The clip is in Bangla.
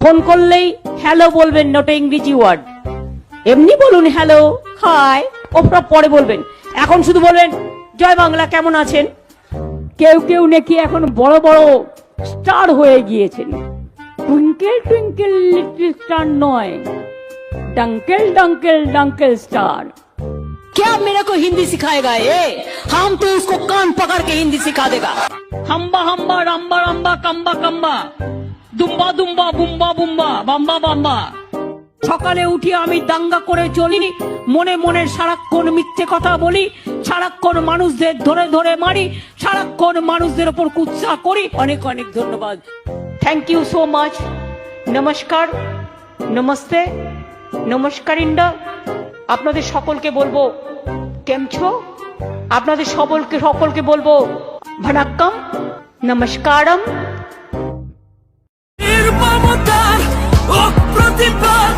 ফোন করলেই হ্যালো বলবেন, নট ইংরেজি ওয়ার্ড। এমনি বলুন হ্যালো, হাই, ওপরা পরে বলবেন। এখন শুধু বলবেন জয় বাংলা, কেমন আছেন। কেউ কেউ নাকি এখন বড় বড় স্টার হয়ে গিয়েছেন। টুইঙ্কেল টুইঙ্কেল লিটল স্টার নয়, डंकेल डंकेल डंकेल स्टार। क्या मेरे को हिंदी सिखाएगा ये? हम तो उसको कान पकड़ के हिंदी सिखा देगा। हम्बा हम्बा रम्बा रम्बा कम्बा कम्बा, दुम्बा दुम्बा बुम्बा बुम्बा बाम्बा बाम्बा। সকালে উঠি আমি দাঙ্গা করে চলি, মনে মনে সারাক্ষণ মিথ্যে কথা বলি, সারাক্ষণ মানুষদের ধরে ধরে মারি, সারাক্ষণ মানুষদের উপর কুৎসা করি। অনেক অনেক ধন্যবাদ। Thank you so much. নমস্কার, নমস্তে, নমস্কার ইন্ডা। আপনাদের সকলকে বলবো কেমছো, আপনাদের সকলকে বলবো ভানাক্কাম, নমস্কারম। নির্মমতার অপ্রতিবাদ